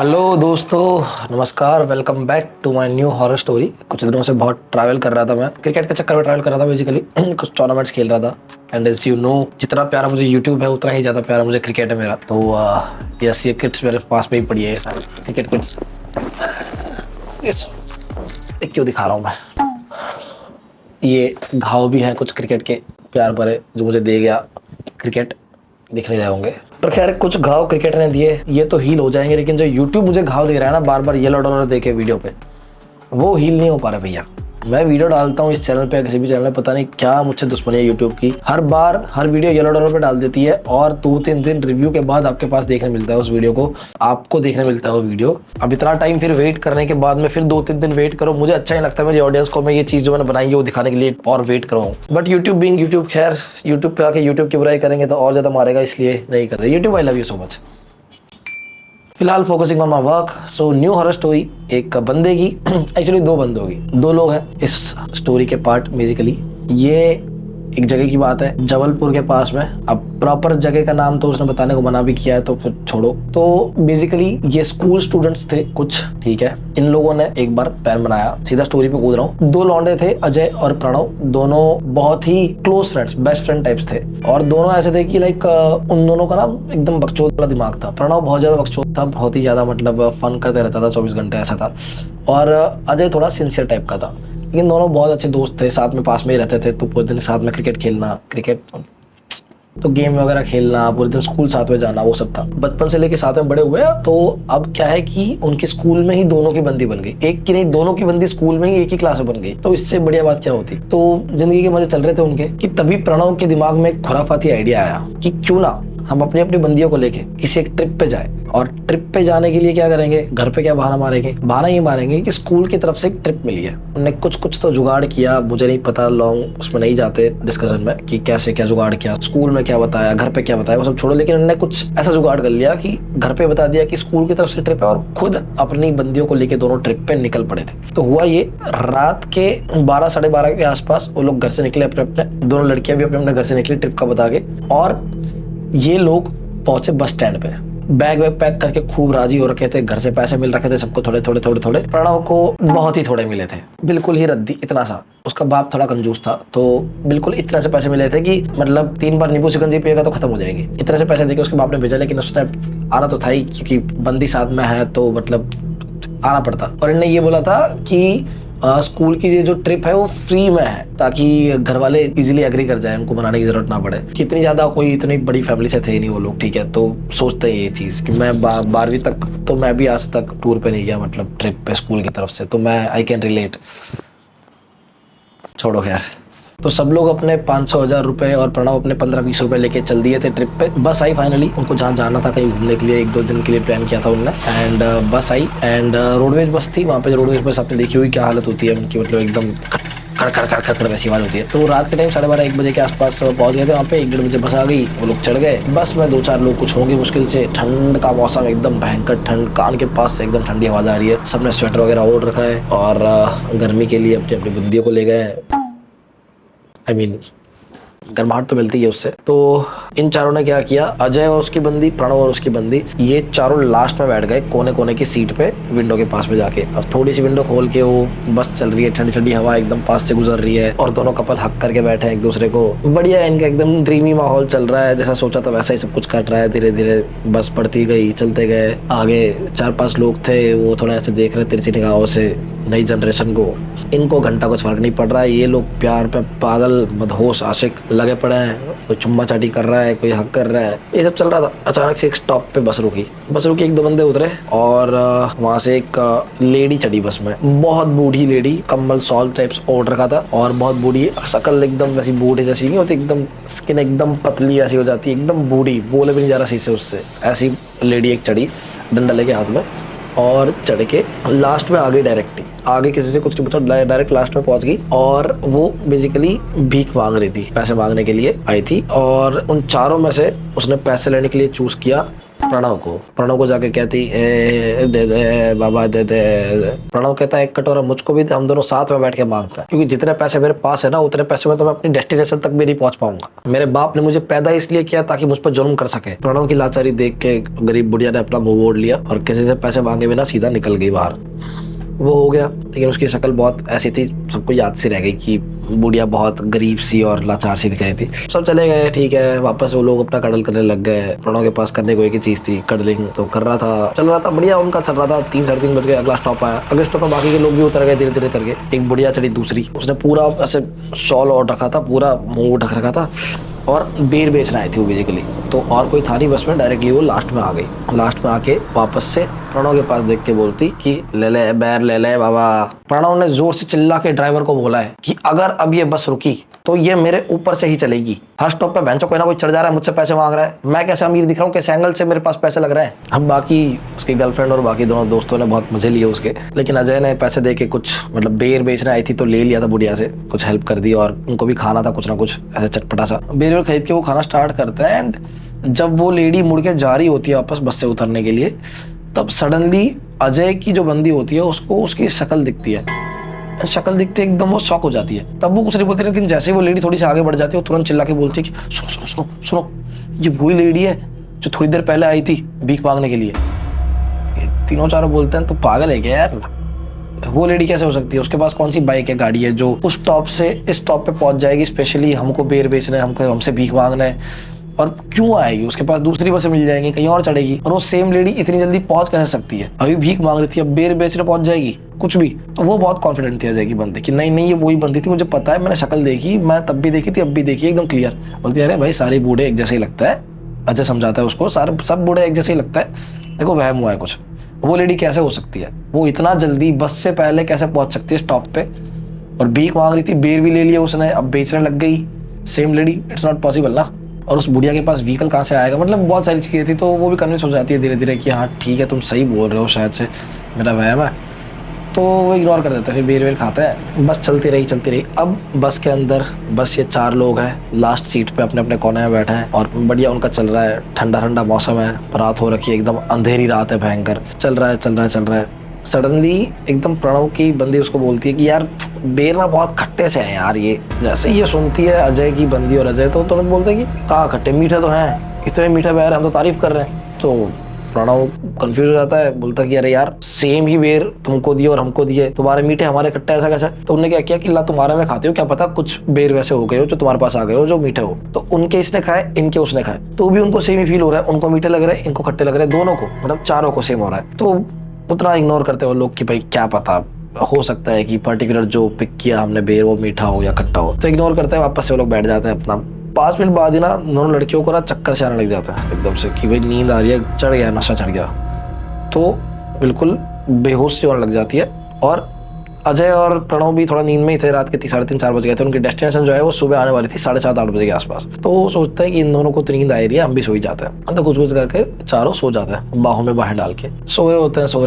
Hello दोस्तों, नमस्कार। Welcome back to my new horror story. कुछ दिनों से बहुत ट्रैवल कर रहा था मैं, क्रिकेट के चक्कर में ट्रैवल कर रहा था बेसिकली। कुछ टूर्नामेंट्स खेल रहा था एंड एज यू नो, जितना प्यारा मुझे यूट्यूब है उतना ही ज़्यादा प्यारा मुझे क्रिकेट है मेरा। तो यस, ये किट्स मेरे पास में ही पड़ी है, क्रिकेट किट्स। यस, क्यों दिखा रहा हूँ मैं। ये घाव भी है कुछ क्रिकेट के प्यार भरे जो मुझे दे गया क्रिकेट, दिख नहीं रहे होंगे। पर खैर, कुछ घाव क्रिकेट ने दिए, ये तो हील हो जाएंगे, लेकिन जो YouTube मुझे घाव दे रहा है ना बार बार येलो डॉलर दे के वीडियो पे, वो हील नहीं हो पा रहा भैया। मैं वीडियो डालता हूँ इस चैनल पे, किसी भी चैनल पे, पता नहीं क्या मुझसे दुश्मनी है यूट्यूब की। हर बार हर वीडियो येलो डॉलर पे डाल देती है और 2-3 दिन रिव्यू के बाद आपके पास देखने मिलता है उस वीडियो को, आपको देखने मिलता है वो वीडियो। अब इतना टाइम फिर वेट करने के बाद में फिर 2-3 दिन वेट करो, मुझे अच्छा नहीं लगता मेरी ऑडियंस को मैं ये चीज़ जो मैंने बनाई है वो दिखाने के लिए और वेट करवाऊँ। बट यूट्यूब बीइंग यूट्यूब, खैर यूट्यूब पे आके यूट्यूब की बुराई करेंगे तो और ज़्यादा मारेगा, इसलिए नहीं करते। YouTube, I love you so much. फिलहाल focusing on my work. So new horror story एक बंदे की, एक्चुअली 2 बंदों की, 2 लोग हैं इस स्टोरी के पार्ट। बेसिकली ये एक जगह की बात है जबलपुर के पास में। अब प्रॉपर जगह का नाम तो उसने बताने को मना भी किया है, तो फिर छोड़ो। तो बेसिकली ये स्कूल स्टूडेंट्स थे कुछ, ठीक है। इन लोगों ने एक बार प्लान बनाया, सीधा स्टोरी पे कूद रहा हूँ। 2 लौंडे थे, अजय और प्रणव, दोनों बहुत ही close friends, best friend types थे। और दोनों ऐसे थे कि लाइक उन दोनों का ना एकदम बकचोद वाला दिमाग था। प्रणव बहुत ज्यादा बकचोद था, बहुत ही ज्यादा मतलब फन करते रहता था 24 घंटे, ऐसा था। और अजय थोड़ा सिंसियर टाइप का था, लेकिन दोनों बहुत अच्छे दोस्त थे, साथ में पास में ही रहते थे। तो पूरे दिन साथ में क्रिकेट खेलना, क्रिकेट तो गेम वगैरह खेलना, पूरे दिन स्कूल साथ में जाना, वो सब था। बचपन से लेके साथ में बड़े हुए। तो अब क्या है कि उनके स्कूल में ही दोनों की बंदी बन गई, एक की नहीं दोनों की बंदी स्कूल में ही एक ही क्लास में बन गई। तो इससे बढ़िया बात क्या होती। तो जिंदगी के मजे चल रहे थे उनके कि तभी प्रणव के दिमाग में एक खुराफाती आइडिया आया कि क्यों ना हम अपनी अपनी बंदियों को लेके किसी एक ट्रिप पे जाए। और ट्रिप पे जाने के लिए क्या करेंगे, घर पे क्या बहाना मारेंगे, बहाना ये मारेंगे कि स्कूल की तरफ से एक ट्रिप मिली है। उन्होंने कुछ तो जुगाड़ किया, मुझे नहीं पता, लॉन्ग उसमें नहीं जाते डिस्कशन में कि कैसे क्या जुगाड़ किया, स्कूल में क्या बताया, घर पे क्या बताया, वो सब छोड़ो। लेकिन उन्होंने कुछ ऐसा जुगाड़ कर लिया कि घर पे बता दिया कि स्कूल की तरफ से ट्रिप है, और खुद अपनी बंदियों को लेके दोनों ट्रिप पे निकल पड़े थे। तो हुआ ये, रात के 12 साढ़े 12 के आसपास वो लोग घर से निकले अपने अपने, दोनों लड़कियां भी अपने अपने घर से निकली ट्रिप का बता के। और ये लोग पहुंचे बस स्टैंड पे, बैग वैग पैक करके खूब राजी हो रखे थे, घर से पैसे मिल रखे थे सबको, थोड़े थोड़े थोड़े थोड़े। प्रणव को बहुत ही थोड़े मिले थे, बिल्कुल ही रद्दी, इतना सा। उसका बाप थोड़ा कंजूस था, तो बिल्कुल इतने से पैसे मिले थे कि मतलब 3 बार नींबू शिकंजी पिएगा तो खत्म हो जाएगी, इतने से पैसे देके उसके बाप ने भेजा। लेकिन उसने आना तो था ही, क्योंकि बंदी साथ में है तो मतलब आना पड़ता। और इन्होंने ये बोला था कि स्कूल की ये जो ट्रिप है वो फ्री में है, ताकि घर वाले इजीली एग्री कर जाए, उनको मनाने की जरूरत ना पड़े। कि इतनी ज्यादा कोई इतनी बड़ी फैमिली से थे नहीं वो लोग, ठीक है। तो सोचते हैं ये चीज कि मैं 12वीं तक, तो मैं भी आज तक टूर पे नहीं गया, मतलब ट्रिप पे स्कूल की तरफ से, तो मैं आई कैन रिलेट। छोड़ो खैर। तो सब लोग अपने 500-1000 रुपए और प्रणव अपने 15-20 रुपए लेके चल दिए थे ट्रिप पे। बस आई फाइनली, उनको जहाँ जाना था कहीं घूमने के लिए, 1-2 दिन के लिए प्लान किया था उन्होंने। एंड बस आई, एंड रोडवेज बस थी। वहाँ पे रोडवेज बस आपने देखी हुई क्या हालत होती है उनकी, मतलब एकदम खड़ वैसी आवाज होती है। तो रात के टाइम 12:30-1 बजे के आसपास पहुंच गए थे वहाँ पे। 1-1:30 बजे बस आ गई, वो लोग चढ़ गए। बस में 2-4 लोग कुछ होंगे मुश्किल से। ठंड का मौसम, एकदम भयंकर ठंड, कान के पास से एकदम ठंडी आवाज आ रही है। सबने स्वेटर वगैरह ओढ़ रखा है और गर्मी के लिए अपनी अपनी बंदियों को ले गए। I mean, गर्माहट तो मिलती है उससे। तो इन चारों ने क्या किया, अजय और उसकी बंदी, प्रणव और उसकी बंदी, ये चारों लास्ट में बैठ गए कोने कोने की सीट पे, विंडो के पास में जाके। अब थोड़ी सी विंडो खोल के वो बस चल रही है, ठंडी ठंडी हवा एकदम पास से गुजर रही है, और दोनों कपल हक करके बैठे हैं एक दूसरे को। बढ़िया है इनका, एकदम ड्रीमी माहौल चल रहा है, जैसा सोचा था वैसा ही सब कुछ कट रहा है। धीरे धीरे बस बढ़ती गई, चलते गए। आगे 4-5 लोग थे, वो थोड़ा ऐसे देख रहे तिरछी निगाहों से नई जनरेशन को। इनको घंटा कुछ फर्क नहीं पड़ रहा है, ये लोग प्यार पे पागल मदहोश आशिक लगे पड़े हैं। कोई चुम्मा चाटी कर रहा है, कोई हक कर रहा है, ये सब चल रहा था। अचानक से एक स्टॉप पे बस रुकी। 1-2 बंदे उतरे और वहां से एक लेडी चढ़ी बस में। बहुत बूढ़ी लेडी, कम्बल सॉल टाइप्स ओढ़ रखा था, और बहुत बूढ़ी, शकल एकदम वैसी बूढ़े जैसी नहीं होती, एकदम स्किन एकदम पतली ऐसी हो जाती है, एकदम बूढ़ी, बोले भी नहीं जा रहा सही से उससे। ऐसी लेडी एक चढ़ी डंडा लेके हाथ में, और चढ़ के लास्ट में आ गई डायरेक्ट। आगे किसी से कुछ नहीं पूछा, डायरेक्ट लास्ट में पहुंच गई। और वो बेसिकली भीख मांग रही थी, पैसे मांगने के लिए आई थी। और उन चारों में से उसने पैसे लेने के लिए चूज किया प्रणव को जाके कहती दे दे बाबा दे दे। प्रणव कहता है एक कटोरा मुझको भी दे, हम दोनों साथ में बैठ के मांगते हैं, क्योंकि जितने पैसे मेरे पास है ना उतने पैसे में तो मैं अपनी डेस्टिनेशन तक भी नहीं पहुंच पाऊंगा। मेरे बाप ने मुझे पैदा इसलिए किया ताकि मुझ पर जुल्म कर सके। प्रणव की लाचारी देख के गरीब बुढ़िया ने अपना मुंह मोड़ लिया और किसी से पैसे मांगे बिना सीधा निकल गई बाहर। वो हो गया, लेकिन उसकी शक्ल बहुत ऐसी थी, सबको याद सी रह गई कि बुढ़िया बहुत गरीब सी और लाचार सी दिख रही थी। सब चले गए, ठीक है, वापस वो लोग अपना कडल करने लग गए। प्रणव के पास करने को एक ही चीज थी, कडलिंग, तो कर रहा था, चल रहा था बढ़िया उनका चल रहा था। 3 साढ़े 3 बज गए, अगला स्टॉप आया। अगले स्टॉप पर बाकी के लोग भी उतर गए धीरे धीरे करके। एक बुढ़िया चढ़ी दूसरी, उसने पूरा ऐसे शॉल और रखा था, पूरा मुंह ढक रखा था और बेर बेचना आई थी वो बेसिकली। तो और कोई था नहीं बस में, डायरेक्टली वो लास्ट में आ गई। लास्ट में आके वापस से प्रणव के पास देख के बोलती कि ले ले बैर ले ले बाबा। प्रणव ने जोर से चिल्ला के ड्राइवर को बोला है कि अगर अब ये बस रुकी तो ये मेरे ऊपर से ही चलेगी। हर स्टॉप पे बेंचो कोई ना कोई चढ़ जा रहा है, मुझसे पैसे मांग रहा है, मैं कैसे अमीर दिख रहा हूँ, कैसे एंगल से मेरे पास पैसे लग रहे हैं। हम बाकी उसकी गर्लफ्रेंड और बाकी दोनों दोस्तों ने बहुत मजे लिए उसके, लेकिन अजय ने पैसे दे के कुछ मतलब बेर बेचने आई थी तो ले लिया था बुढ़िया से, कुछ हेल्प कर दी और उनको भी खाना था कुछ ना कुछ ऐसा चटपटा सा। बेर खरीद के वो खाना स्टार्ट करता है एंड जब वो लेडी मुड़ के जा रही होती है वापस बस से उतरने के लिए, तब सडनली अजय की जो बंदी होती है उसको उसकी शक्ल दिखती है। शक्ल दिखते एकदम वो शॉक हो जाती है। तब वो कुछ नहीं बोलती, लेकिन जैसे ही वो लेडी थोड़ी सी आगे बढ़ जाती है वो तुरंत चिल्ला के बोलती है कि सुनो सुनो सुनो सुनो, ये वही लेडी है जो थोड़ी देर पहले आई थी भीख मांगने के लिए। तीनों चारों बोलते हैं तो पागल है क्या यार, वो लेडी कैसे हो सकती है, उसके पास कौन सी बाइक है गाड़ी है जो उस स्टॉप से इस स्टॉप पे पहुंच जाएगी, स्पेशली हमको बेर बेचना है, हमको हमसे भीख मांगना है, और क्यों आएगी, उसके पास दूसरी बसें मिल जाएंगी, कहीं और चढ़ेगी। और वो सेम लेडी इतनी जल्दी पहुंच कैसे सकती है, अभी भीख मांग रही थी अब बेर बेचने पहुंच जाएगी कुछ भी। तो वो बहुत कॉन्फिडेंट थी अजय की बंदे की, नहीं नहीं ये वही बंदी थी, मुझे पता है, मैंने शक्ल देखी, मैं तब भी देखी थी अब भी देखी, एकदम क्लियर। बोलती है अरे भाई सारे बूढ़े एक जैसे ही लगता है। अजय समझाता है उसको, सारे सब बूढ़े एक जैसे ही लगता है, देखो वहम हुआ है कुछ। वो लेडी कैसे हो सकती है, वो इतना जल्दी बस से पहले कैसे पहुंच सकती है स्टॉप पे, और भीख मांग रही थी, बेर भी ले लिया उसने, अब बेचने लग गई same lady, it's not possible ना। और उस बुढ़िया के पास व्हीकल कहाँ से आएगा, मतलब बहुत सारी चीज़ें थी। तो वो भी कन्विंस हो जाती है धीरे धीरे कि हाँ ठीक है तुम सही बोल रहे हो, शायद से मेरा वहम है। तो वो इग्नोर कर देता है, फिर बेर वेर खाता है। बस चलती रही। अब बस के अंदर बस ये 4 लोग हैं, लास्ट सीट पे अपने अपने कोने में बैठे हैं और बढ़िया उनका चल रहा है, ठंडा ठंडा मौसम है, रात हो रखी है, एकदम अंधेरी रात है भयंकर, चल रहा है। सडनली एकदम प्रणव की बंदी उसको बोलती है कि यार बेर ना बहुत खट्टे से हैं यार ये। जैसे ये सुनती है अजय की बंदी और अजय तो तुरंत बोलते हैं कि कहाँ खट्टे, मीठे तो हैं, इतने मीठे बेर हम तो तारीफ कर रहे हैं। तो प्रणव कंफ्यूज हो जाता है, बोलता कि अरे यार सेम ही बेर तुमको दिए और हमको दिए, तुम्हारे मीठे हमारे खट्टे ऐसा कैसा। तो उन्होंने क्या किया कि ला तुम्हारे में खाते हो, क्या पता कुछ बेर वैसे हो गए हो जो तुम्हारे पास आ गए हो जो मीठे हो। तो उनके इसने खाए, इनके उसने खाए, तो भी उनको सेम ही फील हो रहा है, उनको मीठे लग रहे हैं, इनको खट्टे लग रहे हैं, दोनों को मतलब चारों को सेम हो रहा है। तो उतना इग्नोर करते हो लोग कि भाई क्या पता, हो सकता है कि पर्टिकुलर जो पिक किया हमने बेर वो मीठा हो या खट्टा हो। तो इग्नोर करते हैं, वापस से वो लोग बैठ जाते हैं अपना। 5 मिनट बाद ही ना दोनों लड़कियों को ना चक्कर से आने लग जाता है एकदम से कि भाई नींद आ रही है, चढ़ गया, नशा चढ़ गया, तो बिल्कुल बेहोश सी होने लग जाती है। और अजय और प्रणव भी थोड़ा नींद में ही थे, रात के 3-3:30-4 बज गए थे। उनकी डेस्टिनेशन जो है वो सुबह आने वाली थी 7:30-8 बजे के आसपास। तो वो सोचते हैं कि इन दोनों को तो नींद आ रही है, हम भी सो ही जाते हैं। तो कुछ कुछ करके चारों सो जाते हैं, बाहों में बाहें डाल के सो रहे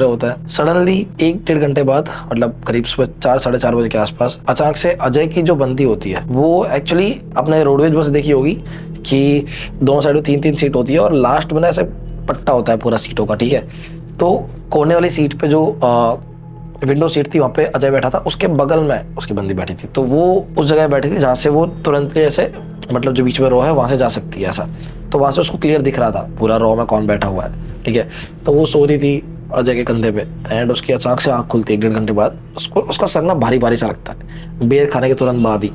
होते हैं। सडनली 1-1.5 घंटे बाद, मतलब करीब सुबह 4-4:30 बजे के आसपास, अचानक से अजय की जो बंदी होती है वो एक्चुअली अपने रोडवेज बस देखी होगी कि दोनों साइड में 3-3 सीट होती है और लास्ट में ना ऐसे पट्टा होता है पूरा सीटों का, ठीक है। तो कोने वाली सीट पे जो विंडो सीट थी वहाँ पे अजय बैठा था, उसके बगल में उसकी बंदी बैठी थी। तो वो उस जगह बैठी थी जहाँ से वो तुरंत ऐसे, मतलब जो बीच में रो है वहाँ से जा सकती है ऐसा। तो वहाँ से उसको क्लियर दिख रहा था पूरा रो में कौन बैठा हुआ है, ठीक है। तो वो सो रही थी अजय के कंधे पे एंड उसकी अचानक से आँख खुलती है 1.5 घंटे बाद। उसको उसका सर ना भारी भारी सा लगता है, बेर खाने के तुरंत बाद ही,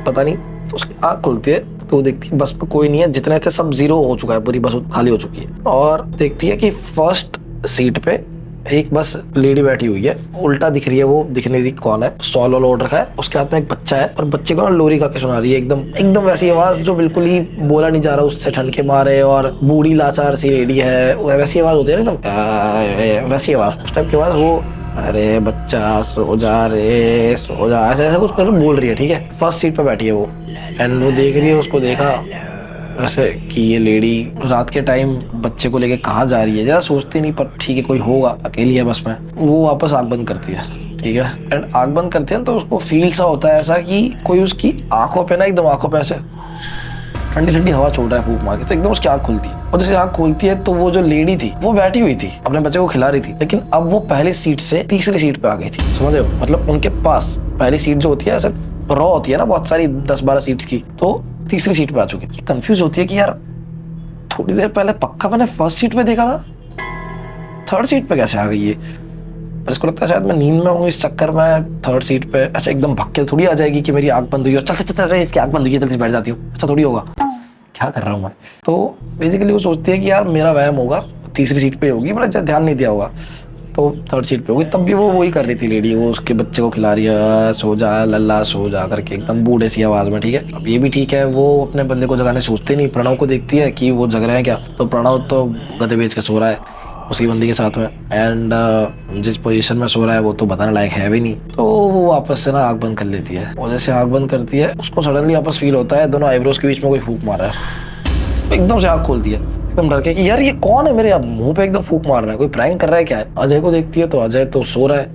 पता नहीं। तो उसकी आँख खुलती है तो वो देखती है बस में कोई नहीं है, जितने थे सब 0 हो चुका है, पूरी बस खाली हो चुकी है। और देखती है कि फर्स्ट सीट पे एक बस लेडी बैठी हुई है, उल्टा दिख रही है, वो दिख नहीं रही कौन है, शॉल वाल ओढ़ रखा है, उसके हाथ में एक बच्चा है और बच्चे को ना लोरी गा के सुना रही है, एकदम वैसी आवाज जो बिल्कुल ही बोला नहीं जा रहा उससे ठंड के मारे, और बूढ़ी लाचार सी लेडी है, वैसी आवाज होती है ना एकदम वैसी आवाज, उस टाइप की आवाज। वो अरे बच्चा सो जा रे, सो जा, ऐसा ऐसा कुछ कर बोल रही है, ठीक है। फर्स्ट सीट पे बैठी है वो एंड वो देख रही है, उसको देखा ऐसे कि ये लेडी रात के टाइम बच्चे को लेके कहाँ जा रही है, ज़्यादा सोचती नहीं, पर ठीक है कोई होगा, अकेली है बस में। वो वापस आँख बंद करती है, ठीक है। एंड आँख बंद करती है तो उसको फील सा होता है ऐसा कि कोई उसकी आंखों पे ना एकदम आंखों पे ऐसे ठंडी ठंडी हवा छोड़ रहा है फूंक मार के, तो एकदम उसकी आंख खुलती है और जैसे आंख खुलती है तो वो जो लेडी थी वो बैठी हुई थी अपने बच्चे को खिला रही थी, लेकिन अब वो पहली सीट से तीसरी सीट पे आ गई थी, समझ रहे हो? मतलब उनके पास पहली सीट जो होती है ऐसे रॉ होती है ना बहुत सारी 10-12 सीट्स की, तो तीसरी सीट पे आ चुकी है। कंफ्यूज होती है कि यार थोड़ी देर पहले पक्का मैंने फर्स्ट सीट पे देखा था, थर्ड सीट पे कैसे आ गई है? पर इसको लगता है शायद मैं नींद में हूँ, इस चक्कर में थर्ड सीट पे ऐसा एकदम भग के थोड़ी आ जाएगी कि मेरी आंख बंद हुई और चल चल चल इसकी आंख बंद हुई है जल्दी बैठ जाती हूँ, ऐसा थोड़ी होगा। क्या कर रहा हूँ मैं? तो बेसिकली वो सोचती है कि यार मेरा वहम होगा, तीसरी सीट पे होगी, मैंने ध्यान नहीं दिया होगा, तो थर्ड सीट पे होगी। तब भी वो वही कर रही थी लेडी, वो उसके बच्चे को खिला रही है, सो जा लल्ला सो जा करके एकदम बूढ़े सी आवाज में, ठीक है। अब ये भी ठीक है, वो अपने बंदे को जगाने सोचते नहीं, प्रणव को देखती है कि वो जग रहा है क्या, तो प्रणव तो गधे बेच के सो रहा है उसकी बंदी के साथ में, एंड जिस पोजीशन में सो रहा है वो तो बताने लायक है भी नहीं, तो वो वापस से ना आंख बंद कर लेती है और जैसे आंख बंद करती है उसको सडनली वापस फील होता है दोनों आईब्रोज के बीच में कोई फूंक मार रहा है। एकदम से आंख खोलती है एकदम डर के कि यार ये कौन है मेरे मुंह पे एकदम फूंक मार रहा है, कोई प्रैंक कर रहा है क्या है। अजय को देखती है तो अजय तो सो रहा है,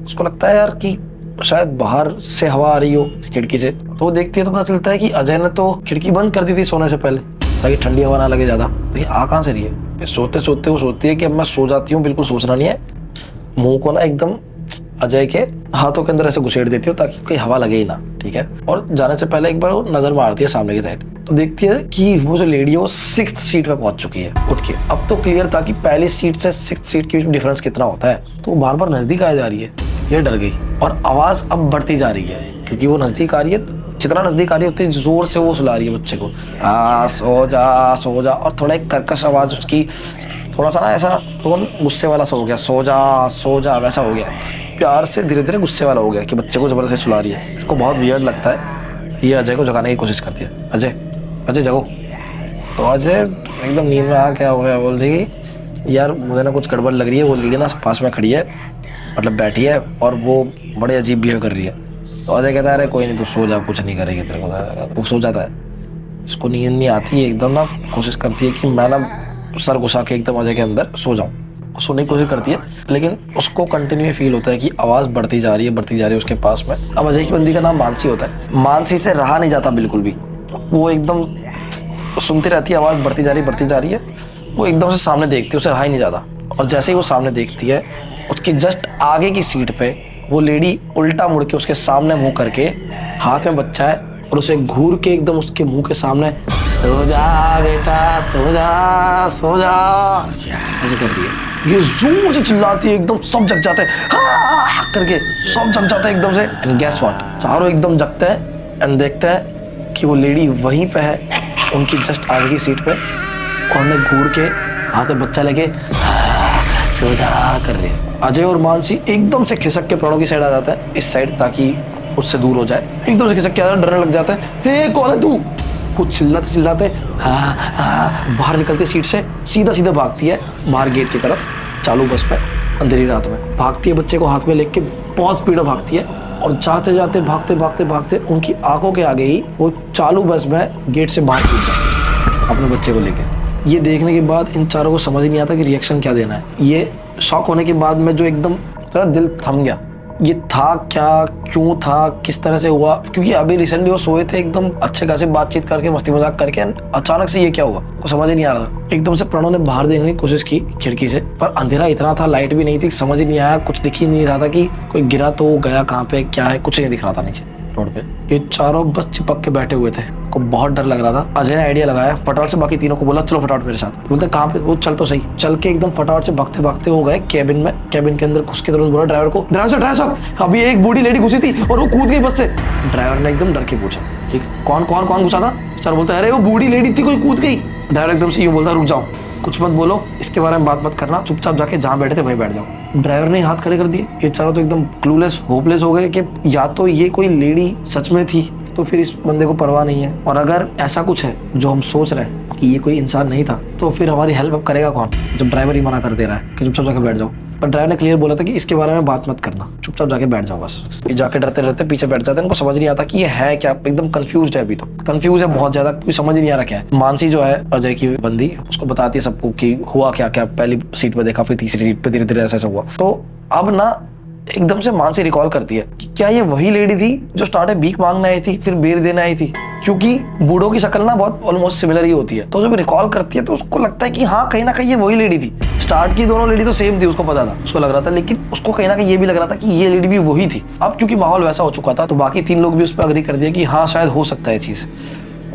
उसको लगता है यार कि शायद बाहर से हवा आ रही हो खिड़की से, तो वो देखती है तो पता चलता है कि अजय ने तो खिड़की बंद कर दी थी सोने से पहले ताकि ठंडी हवा ना लगे ज्यादा। तो ये आ कहाँ से रही है? सोते सोते वो सोचती है कि अब मैं सो जाती हूँ, बिल्कुल सोचना नहीं है, मुंह को ना एकदम अजय के हाथों के अंदर ऐसे घुसेड़ देती हूँ ताकि कोई हवा लगे ही ना, ठीक है। और जाने से पहले एक बार वो नजर मारती है सामने की साइड, तो देखती है कि वो जो लेडी है वो 6th सीट पे पहुंच चुकी है उठ के। अब तो क्लियर था कि पहली सीट से 6th सीट के बीच डिफरेंस कितना होता है, तो वो बार बार नजदीक आ जा रही है, ये डर गई और आवाज अब बढ़ती जा रही है क्योंकि वो नजदीक आ रही है, जितना नजदीक आ रही है उतनी जोर से वो सुला रही है बच्चे को, सो जा, और थोड़ा एक कर्कश आवाज उसकी, थोड़ा सा ना ऐसा टोन गुस्से वाला सा हो गया, सो जा वैसा हो गया, प्यार से धीरे धीरे गुस्से वाला हो गया कि बच्चे को जबरदस्ती सुला रही है। इसको बहुत वियर्ड लगता है, ये अजय को जगाने की कोशिश करती है, अजय जगो। तो अजय एकदम नींद में आ क्या हो गया बोल देगी यार मुझे ना कुछ गड़बड़ लग रही है, वो लेडी ना पास में खड़ी है, मतलब बैठी है और वो बड़े अजीब बिहेव कर रही है। तो अजय कहता है अरे कोई नहीं तू सो जा, कुछ नहीं करेगी तेरे को। वो सो जाता है, इसको नींद नहीं आती है, एकदम ना कोशिश करती है कि मैं ना सर घुसा के एकदम अजय के अंदर सो जाऊँ, सोने की कोशिश करती है, लेकिन उसको कंटिन्यू फील होता है कि आवाज़ बढ़ती जा रही है उसके पास में। अब अजय की बंदी का नाम मानसी होता है, मानसी से रहा नहीं जाता बिल्कुल भी, वो एकदम सुनती रहती है, आवाज़ बढ़ती जा रही है, वो एकदम से सामने देखती है, उसे रहा ही नहीं जाता, और जैसे ही वो सामने देखती है उसकी जस्ट आगे की सीट पे वो लेडी उल्टा मुड़ के उसके सामने मुंह करके, हाथ में बच्चा है और उसे घूर के एकदम उसके मुंह के सामने सो जा बेटा सो जा ऐसे कर रही है। ये जोर से चिल्लाती है, एकदम सब जग जाते हैं हाँ करके, सब जग जाते हैं एकदम से। एंड गेस व्हाट, चारों एकदम जगते हैं एंड देखते हैं कि वो लेडी वहीं पे है उनकी जस्ट आगे की सीट पे, और उन्हें घूर के हाथ में बच्चा लेके सो जा कर रही है। अजय और मानसी एकदम से खिसक के प्रणव की साइड आ जाता है, इस साइड, ताकि उससे दूर हो जाए। एकदम से खिसक के डरने लग जाता है, हे कौन है तू, कुछ चिल्लाते बाहर निकलती सीट से सीधा भागती है बाहर गेट की तरफ, चालू बस पे अंधेरी रात में भागती है, बच्चे को हाथ में लेके बहुत स्पीड में भागती है, और जाते जाते भागते उनकी आंखों के आगे ही वो चालू बस में गेट से बाहर कूद जाती है अपने बच्चे को लेके। ये देखने के बाद इन चारों को समझ नहीं आता कि रिएक्शन क्या देना है। ये शॉक होने के बाद में जो एकदम थोड़ा दिल थम गया, ये था क्या, क्यों था, किस तरह से हुआ, क्योंकि अभी रिसेंटली वो सोए थे एकदम अच्छे खासे बातचीत करके मस्ती मजाक करके, अचानक से ये क्या हुआ वो समझ ही नहीं आ रहा था। एकदम से प्रणव ने बाहर देखने की कोशिश की खिड़की से, पर अंधेरा इतना था, लाइट भी नहीं थी, समझ ही नहीं आया, कुछ दिख ही नहीं रहा था कि कोई गिरा तो गया कहाँ पे, क्या है, कुछ नहीं दिख रहा था नीचे रोड पे। ये चारों बस चिपक के बैठे हुए थे, को बहुत डर लग रहा था। अजय ने आइडिया लगाया, फटाफट से बाकी तीनों को बोला चलो फटाफट मेरे साथ। बोलते कहाँ पे, वो चल तो सही, चल के एकदम फटाफट से भागते हो गए कैबिन में। कैबिन के अंदर घुस के तुरंत बोला ड्राइवर को, ड्राइवर साहब अभी एक बूढ़ी लेडी घुसी थी और वो कूद गई बस से। ड्राइवर ने एकदम डर के पूछा कि कौन घुसा था? सर बोलता है अरे वो बूढ़ी लेडी थी, कोई कूद गई। ड्राइवर एकदम से यूँ बोलता रुक जाओ, कुछ मत बोलो, इसके बारे में बात मत करना, चुपचाप जाके जहाँ बैठे थे वहीं बैठ जाओ। ड्राइवर ने हाथ खड़े कर दिए। ये चारों तो एकदम क्लूलेस होपलेस हो गए कि या तो ये कोई लेडी सच में थी तो फिर इस बंदे को परवाह नहीं है, और अगर ऐसा कुछ है जो हम सोच रहे हैं कि ये कोई इंसान नहीं था तो फिर हमारी हेल्प अब करेगा कौन, जब ड्राइवर ही मना कर दे रहा है कि चुपचाप जाके बैठ जाओ। पर ड्राइवर ने क्लियर बोला था कि इसके बारे में बात मत करना, चुपचाप जाके बैठ जाओ बस। ये जाके डरते पीछे बैठ जाते हैं, उनको समझ नहीं आता कि ये है क्या, एकदम कंफ्यूज है, अभी तो कंफ्यूज है बहुत ज्यादा, कोई समझ ही नहीं आ रहा क्या है। मानसी जो है अजय की बंदी, उसको बताती है सबको कि हुआ क्या क्या, पहली सीट पे देखा, फिर तीसरी सीट पे, धीरे धीरे ऐसा हुआ। तो अब ना एकदम से मानसी रिकॉल करती है कि क्या ये वही लेडी थी जो स्टार्ट में भीख मांगने आई थी फिर बेर देने आई थी, क्योंकि बूढ़ों की शक्ल ना बहुत ऑलमोस्ट सिमिलर ही होती है। तो जब रिकॉल करती है तो उसको लगता है कि हाँ कहीं ना कहीं ये वही लेडी थी। स्टार्ट की दोनों लेडी तो सेम थी, उसको पता था, उसको लग रहा था, लेकिन उसको कहीं ना कहीं ये भी लग रहा था कि ये लेडी भी वही थी। अब क्योंकि माहौल वैसा हो चुका था तो बाकी 3 लोग भी उस पर अग्री कर दिया कि हाँ शायद हो सकता है चीज,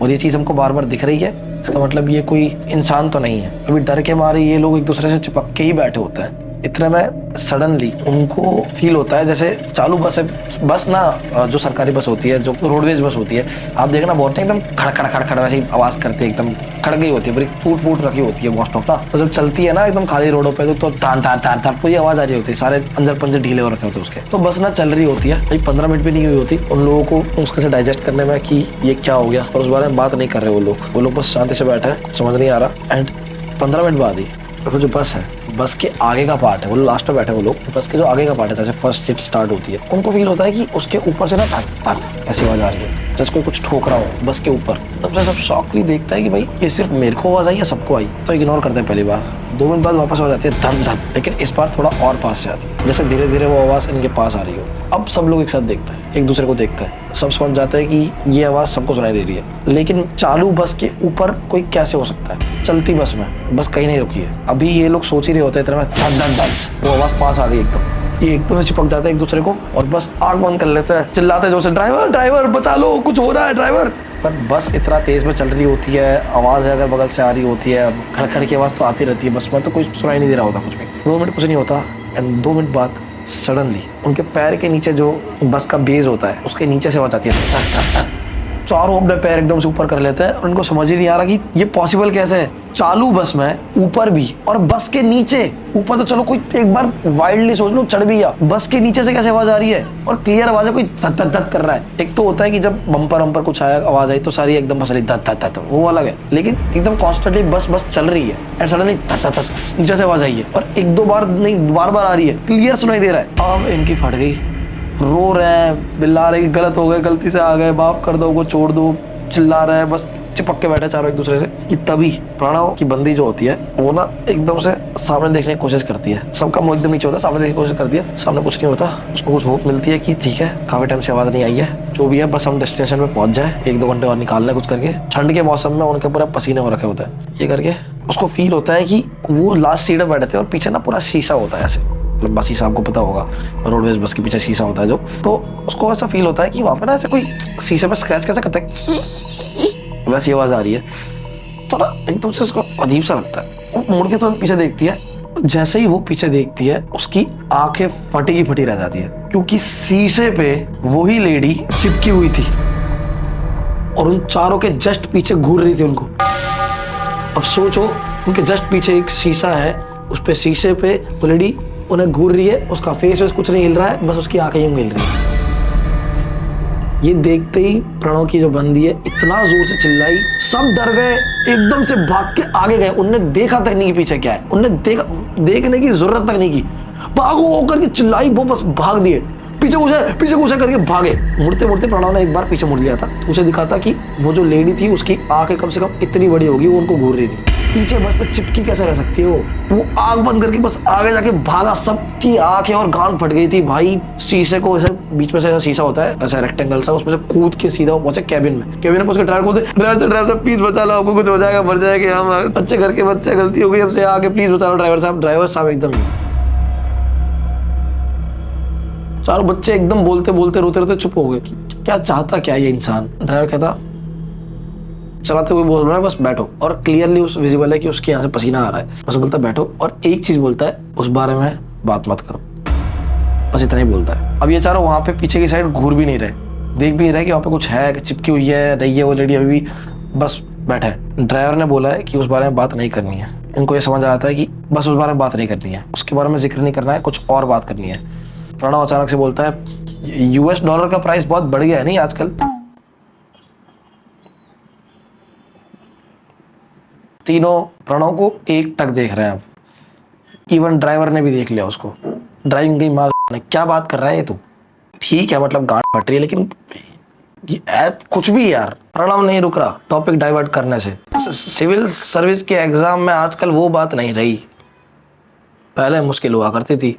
और ये चीज हमको बार बार दिख रही है। इसका मतलब ये कोई इंसान तो नहीं है। अभी डर के मारे ये लोग एक दूसरे से चिपक के ही बैठे होते हैं। इतने में सडनली उनको फील होता है जैसे चालू बस है, बस ना जो सरकारी बस होती है, जो रोडवेज बस होती है, आप देखना बहुत एकदम खड़ खड़ खड़ खड़ वैसे आवाज करते हैं, एकदम खड़ गई होती है, बड़ी टूट फूट रखी होती है मोस्ट ऑफ ना। तो जब चलती है ना एकदम खाली रोडों पे तो तान तान तान तान पूरी आवाज आ रही होती है, सारे अंजर पंजर ढीले हो रखे होते हैं उसके। तो बस ना चल रही होती है, अभी 15 मिनट भी नहीं हुई होती उन लोगों को उसके से डाइजेस्ट करने में कि ये क्या हो गया, और उस बारे में बात नहीं कर रहे वो लोग बस शांति से बैठे हैं, समझ नहीं आ रहा। एंड 15 मिनट बाद ही तो जो बस है, बस के आगे का पार्ट है, वो लास्ट में बैठे वो लोग, बस के जो आगे का पार्ट है जैसे फर्स्ट सीट स्टार्ट होती है, उनको फील होता है कि उसके ऊपर से ना टक टक ऐसी आवाज आ रही है, जैसे कोई कुछ ठोक रहा हो बस के ऊपर। तब से सब शॉकली देखता है कि भाई ये सिर्फ मेरे को आवाज आई या सबको आई। तो इग्नोर करते हैं पहली बार, 2 मिनट बाद वापस हो जाती है धम धम, लेकिन इस बार थोड़ा और पास से आती है, जैसे धीरे धीरे वो आवाज इनके पास आ रही हो। अब सब लोग एक साथ देखते हैं, एक दूसरे को देखते हैं, सब समझ जाते हैं कि ये आवाज सबको सुनाई दे रही है, लेकिन चालू बस के ऊपर कोई कैसे हो सकता है? चलती बस में बस कहीं नहीं रुकी है। अभी ये लोग सोच ही रहे होते हैं, इतना में धम धम धम वो आवाज पास आ रही है एकदम। ये एकदम से चिपक जाते हैं एक दूसरे को और बस आंख बंद कर लेते हैं, चिल्लाते जोर से ड्राइवर ड्राइवर बचा लो, कुछ हो रहा है ड्राइवर। पर बस इतना तेज में चल रही होती है, आवाज अगर बगल से आ रही होती है, खड़खड़ की आवाज तो आती रहती है बस में, तो कोई सुनाई नहीं दे रहा होता कुछ भी। 2 मिनट कुछ नहीं होता एंड 2 मिनट बाद सडनली उनके पैर के नीचे जो बस का बेस होता है उसके नीचे से आवाज आती है। चारों अपने पैर एकदम से ऊपर कर लेते हैं और उनको समझ ही नहीं आ रहा कि ये पॉसिबल कैसे है। चालू बस में ऊपर भी और बस के नीचे, ऊपर तो चलो कोई एक बार वाइल्डली सोच लो चढ़ भी गया, बस के नीचे से कैसे आवाज आ रही है और क्लियर आवाज है, कोई धक धक धक कर रहा है। एक तो होता है कि जब बम्पर वम्पर कुछ आया आवाज आई तो सारी एकदम बस रही धक धक धक, वो अलग है, लेकिन एकदम कॉन्स्टेंटली बस चल रही है एंड सडनली धक धक धक नीचे से आवाज आई है और 1-2 बार नहीं बार बार आ रही है, क्लियर सुनाई दे रहा है। अब इनकी फट गई, रो रहे हैं, बिल्ला रहे, गलत हो गए, गलती से आ गए, माफ कर दो, वो छोड़ दो, चिल्ला रहे हैं, बस चिपक के बैठे चारों एक दूसरे से। कि तभी प्रणव की बंदी जो होती है वो ना एकदम से सामने देखने की कोशिश करती है, सबका मुंह एकदम नीचे होता है, सामने देखने की कोशिश करती है, सामने कुछ नहीं होता, उसको कुछ होप मिलती है कि ठीक है काफी टाइम से आवाज नहीं आई है, जो भी है बस हम डेस्टिनेशन में पहुंच जाए, 1-2 घंटे और निकालना कुछ करके। ठंड के मौसम में उनके पूरा पसीने हो रखे होते हैं, ये करके उसको फील होता है कि वो लास्ट सीट में बैठे थे और पीछे ना पूरा शीशा होता है ऐसे, लंबा शीशा, आपको पता होगा रोडवेज बस के पीछे शीशा होता है जो, तो उसको ऐसा फील होता है कि वहाँ पे ना ऐसे कोई शीशे पे स्क्रैच कैसे करता है, वैसी आवाज आ रही है। तो ना एकदम से उसको अजीब सा लगता है, वो मुड़ के तो पीछे देखती है, जैसे ही वो पीछे देखती है उसकी आंखें फटी की फटी रह जाती है, क्योंकि शीशे पे वही लेडी चिपकी हुई थी और उन चारों के जस्ट पीछे घूर रही थी उनको। अब सोचो उनके जस्ट पीछे एक शीशा है, उस पे शीशे पे वो लेडी उन्हें घूर रही है, उसका फेस वेस कुछ नहीं हिल रहा है, बस उसकी आंखें यूं हिल रही है। ये देखते ही प्रणव की जो बंदी है इतना जोर से चिल्लाई, सब डर गए, एकदम से भाग के आगे गए, उनने देखा तक नहीं कि पीछे क्या है, उनने देखने की जरूरत तक नहीं की, भागो होकर के चिल्लाई, वो बस भाग दिए, पीछे घुसे करके भागे। मुड़ते मुड़ते प्रणव ने एक बार पीछे मुड़ लिया था, तो उसे दिखा था कि वो जो लेडी थी उसकी आंखें कम से कम इतनी बड़ी होगी, वो उनको घूर रही थी। पीछे बस पे चिपकी कैसे रह सकती है वो आंख बंद करके बस आगे जाके भागा, सबकी आंखें और गांड फट गई थी भाई। शीशे को ऐसे बीच में से ऐसा शीशा होता है ऐसा रेक्टेंगल सा, उसमें से कूद के सीधा पहुंचे केबिन में पहुंच के ड्राइवर को ड्राइवर साहब प्लीज बचा लो, आपको कुछ हो जाएगा, मर जाएंगे हम, अच्छे घर के बच्चे, गलती हो गई हमसे, आके प्लीज बचा लो ड्राइवर साहब एकदम। चारों बच्चे एकदम बोलते बोलते रोते रोते चुप हो गए कि क्या चाहता क्या ये इंसान। ड्राइवर कहता, चलाते हुए बोल रहा है बस बैठो, और क्लियरली उस विजिबल है कि उसके यहाँ से पसीना आ रहा है, बस बोलता है बैठो, और एक चीज बोलता है उस बारे में बात मत करो, बस इतना ही बोलता है। अब ये चारों वहां पे पीछे की साइड घूर भी नहीं रहे, देख भी नहीं रहे कि वहां पे कुछ है, चिपकी हुई है नहीं है वो लेडी अभी भी, बस बैठे। ड्राइवर ने बोला है कि उस बारे में बात नहीं करनी है, इनको ये समझ आता है कि बस उस बारे में बात नहीं करनी है, उसके बारे में जिक्र नहीं करना है, कुछ और बात करनी है। प्रणव अचानक से बोलता है US डॉलर का प्राइस बहुत बढ़ गया है नहीं आजकल। तीनों प्रणव को एक टक देख रहे हैं, अब इवन ड्राइवर ने भी देख लिया उसको। ड्राइविंग की माँ क्या बात कर रहा है ये, तू ठीक है मतलब गांड फट रही है, लेकिन ये कुछ भी यार। प्रणव नहीं रुक रहा टॉपिक डाइवर्ट करने से। सिविल सर्विस के एग्जाम में आजकल वो बात नहीं रही, पहले मुश्किल हुआ करती थी।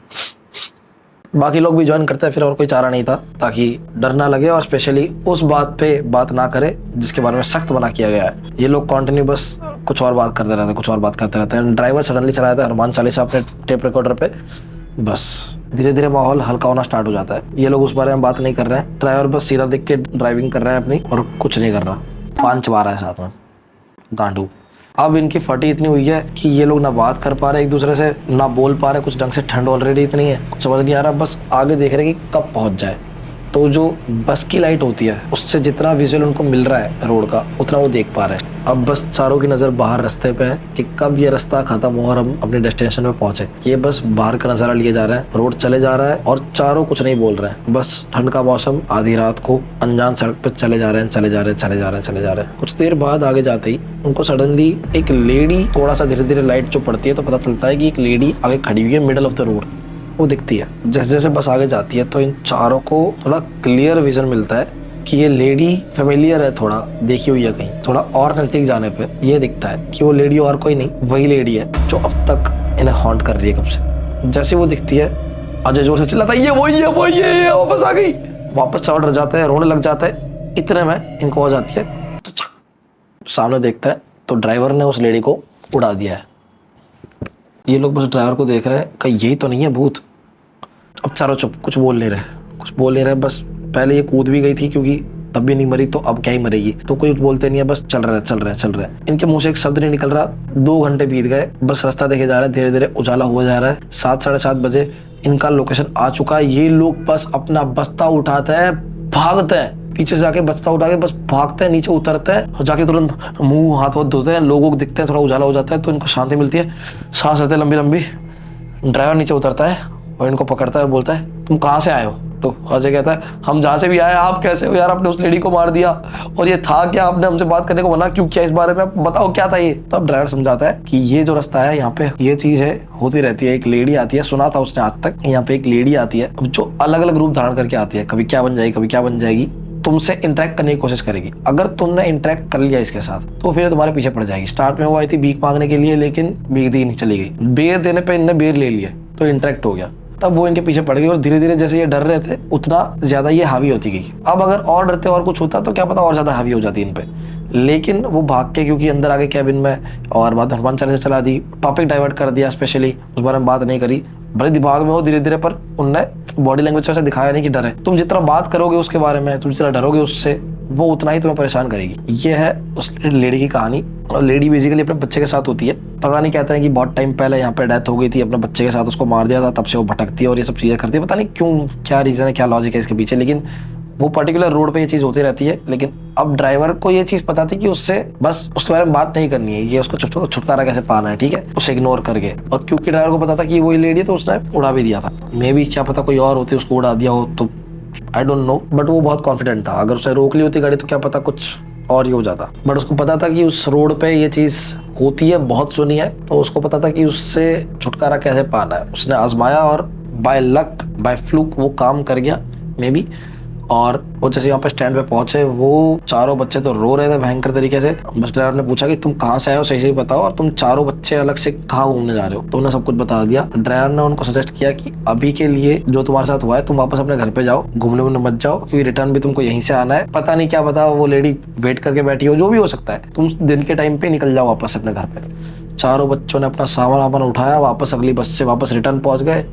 बाकी लोग भी ज्वाइन करते हैं, फिर और कोई चारा नहीं था, ताकि डर ना लगे और स्पेशली उस बात पे बात ना करे जिसके बारे में सख्त मना किया गया है। ये लोग कंटिन्यू बस कुछ और बात करते रहते हैं, कुछ और बात करते रहते हैं। ड्राइवर सडनली चलाया था हनुमान चालीसा अपने टेप रिकॉर्डर पे, बस धीरे धीरे माहौल हल्का होना स्टार्ट हो जाता है। ये लोग उस बारे में बात नहीं कर रहे हैं, ड्राइवर बस सीधा देख के ड्राइविंग कर रहा है अपनी और कुछ नहीं कर रहा। पान चबा रहा है साथ में, गांडू। अब इनकी फटी इतनी हुई है कि ये लोग ना बात कर पा रहे एक दूसरे से, ना बोल पा रहे कुछ ढंग से। ठंड ऑलरेडी इतनी है, कुछ समझ नहीं आ रहा, बस आगे देख रहे कि कब पहुंच जाए। तो जो बस की लाइट होती है उससे जितना विजुअल उनको मिल रहा है रोड का, उतना वो देख पा रहे हैं। अब बस चारों की नज़र बाहर रास्ते पे है कि कब ये रास्ता खत्म हो और हम अपने डेस्टिनेशन पे पहुंचे। ये बस बाहर का नज़ारा लिए जा रहा है, रोड चले जा रहा है और चारों कुछ नहीं बोल रहे हैं। बस ठंड का मौसम, आधी रात को अनजान सड़क पे चले जा रहे हैं, चले जा रहे हैं, चले जा रहे हैं, चले जा रहे हैं। कुछ देर बाद आगे जाते ही उनको सडनली एक लेडी, थोड़ा सा धीरे धीरे लाइट जो पड़ती है तो पता चलता है कि एक लेडी आगे खड़ी हुई है मिडल ऑफ द रोड, वो दिखती है। जैसे जैसे बस आगे जाती है तो इन चारों को थोड़ा क्लियर विजन मिलता है कि ये लेडी फेमिलियर है, थोड़ा देखी हुई है कहीं। थोड़ा और नजदीक जाने पे ये दिखता है कि वो लेडी और कोई नहीं, वही लेडी है जो अब तक इन्हें हॉन्ट कर रही है कब से। जैसे वो दिखती है अजय जोर से चिल्लाता है, ये वही है, वही है, ये वापस आ गई। वापस चारों डर जाते हैं, रोने लग जाता है। इतने में इनको हो जाती है तो सामने देखता है तो ड्राइवर ने उस लेडी को उड़ा दिया है। ये लोग बस ड्राइवर को देख रहे हैं, कहीं यही तो नहीं है भूत। अब चारों चुप, कुछ बोल नहीं रहे, कुछ बोल नहीं रहे। बस पहले ये कूद भी गई थी क्योंकि तब भी नहीं मरी, तो अब क्या ही मरेगी, तो कोई बोलते नहीं है, बस चल रहे चल रहे चल रहे। इनके मुंह से एक शब्द नहीं निकल रहा। 2 घंटे बीत गए, बस रास्ता देखे जा रहा है, धीरे धीरे उजाला हुआ जा रहा है। 7 साढ़े 7 बजे इनका लोकेशन आ चुका है। ये लोग बस अपना बस्ता उठाते हैं, भागते हैं, पीछे से जाके बस्ता उठा के बस भागते हैं, नीचे उतरते हैं और जाके तुरंत मुंह हाथ धोते हैं। लोगों को दिखते हैं, थोड़ा उजाला हो जाता है तो इनको शांति मिलती है, सांस लेते हैं लंबी लंबी। ड्राइवर नीचे उतरता है और इनको पकड़ता है और बोलता है, तुम कहाँ से आए हो? तो अजय कहता है, हम जहाँ से भी आए, आप कैसे हो यार? आपने उस लेडी को मार दिया और ये था क्या? आपने हमसे बात करने को मना क्यों किया? इस बारे में आप बताओ क्या था ये? तब ड्राइवर समझाता है कि ये जो रास्ता है यहाँ पे ये चीज है, होती रहती है। एक लेडी आती है, सुना था उसने आज तक, यहाँ पे एक लेडी आती है जो अलग अलग रूप धारण करके आती है, कभी क्या बन जाएगी, कभी क्या बन जाएगी, तुमसे इंटरेक्ट करने की कोशिश करेगी। अगर तुमने इंटरेक्ट कर लिया इसके साथ तो फिर तुम्हारे पीछे पड़ जाएगी। स्टार्ट में वो आई थी भीख मांगने के लिए, लेकिन भीख दी नहीं, चली गई। बेर देने पे इनने बेर ले लिया तो इंटरेक्ट हो गया, तब वो इनके पीछे पड़ गई और धीरे धीरे जैसे ये डर रहे थे उतना ज्यादा ये हावी होती गई। अब अगर और डरते और कुछ होता तो क्या पता और ज्यादा हावी हो जाती इन पे, लेकिन वो भाग के, क्योंकि अंदर आगे कैबिन में और बात हनुमान चालीसा चला दी, टॉपिक डाइवर्ट कर दिया, स्पेशली उस बारे में बात नहीं करी। भले दिमाग में हो धीरे धीरे, पर उनने बॉडी लैंग्वेज से दिखाया नहीं कि डर है। तुम जितना बात करोगे उसके बारे में, तुम जितना डरोगे उससे, वो उतना ही तुम्हें परेशान करेगी। ये है उस लेडी की कहानी। और लेडी बेसिकली अपने बच्चे के साथ होती है। पता नहीं, कहते हैं कि बहुत टाइम पहले यहाँ पे डेथ हो गई थी, अपने बच्चे के साथ उसको मार दिया था, तब से वो भटकती है और ये सब चीज़ें करती है। पता नहीं क्यों, क्या रीज़न है, क्या लॉजिक है इसके पीछे, लेकिन वो पर्टिकुलर रोड पे ये चीज़ होती रहती है। लेकिन अब ड्राइवर को ये चीज़ पता थी कि उससे बस उसके बारे में बात नहीं करनी है, ये उसको छुटकारा कैसे पाना है, ठीक है, उसे इग्नोर करके। और क्योंकि ड्राइवर को पता था कि वही लेडी है तो उसने उड़ा भी दिया था। मे बी क्या पता कोई और होती, उसको उड़ा दिया हो, तो आई डोंट नो, बट वो बहुत कॉन्फिडेंट था। अगर उसे रोक ली होती गाड़ी तो क्या पता कुछ और ही हो जाता। बट उसको पता था कि उस रोड पे ये चीज़ होती है, बहुत सुनी है, तो उसको पता था कि उससे छुटकारा कैसे पाना है। उसने आजमाया और बाय लक, बाय फ्लूक वो काम कर गया मे बी। और वो जैसे यहाँ पे स्टैंड पे पहुंचे, वो चारों बच्चे तो रो रहे थे भयंकर तरीके से। बस ड्राइवर ने पूछा कि तुम कहाँ से आए हो, सही सही बताओ, और तुम चारों बच्चे अलग से कहाँ घूमने जा रहे हो? तो उन्हें सब कुछ बता दिया। ड्राइवर ने उनको सजेस्ट किया कि अभी के लिए जो तुम्हारे साथ हुआ है, तुम वापस अपने घर पे जाओ, घूमने वूमने मत जाओ, क्योंकि रिटर्न भी तुमको यहीं से आना है। पता नहीं क्या पता वो लेडी वेट करके बैठी हो, जो भी हो सकता है, तुम दिन के टाइम पे निकल जाओ वापस अपने घर पे। चारों बच्चों ने अपना सामान वामान उठाया, वापस अगली बस से वापस रिटर्न पहुंच गए।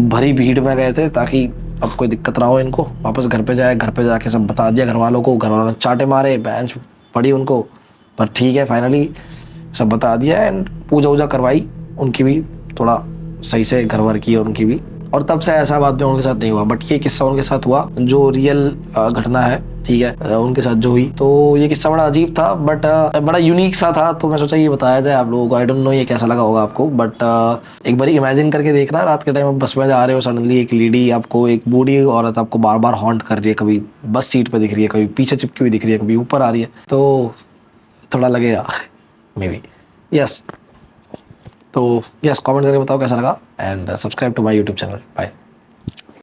भरी भीड़ में गए थे ताकि अब कोई दिक्कत ना हो इनको। वापस घर पे जाए, घर पे जाके सब बता दिया घर वालों को। घर वालों ने चाटे मारे, बेंच पड़ी उनको, पर ठीक है, फाइनली सब बता दिया। एंड पूजा वूजा करवाई उनकी भी, थोड़ा सही से घर वर की उनकी भी। और तब से ऐसा बात में उनके साथ नहीं हुआ। बट ये किस्सा उनके साथ हुआ जो रियल घटना है, ठीक है, उनके साथ जो हुई। तो ये किस्सा बड़ा अजीब था, बट बड़ा यूनिक सा था, तो मैं सोचा ये बताया जाए आप लोगों को। आई डोंट नो ये कैसा लगा होगा आपको, बट एक बार इमेजिन करके देखना, रात के टाइम आप बस में जा रहे हो, सडनली एक लेडी आपको, एक बूढ़ी औरत आपको बार बार हॉन्ट कर रही है। कभी बस सीट पे दिख रही है, कभी पीछे चिपकी हुई दिख रही है, कभी ऊपर आ रही है, तो थोड़ा लगेगा मे बी। यस, तो यस, कमेंट करके बताओ कैसा लगा, and subscribe to my YouTube channel. Bye.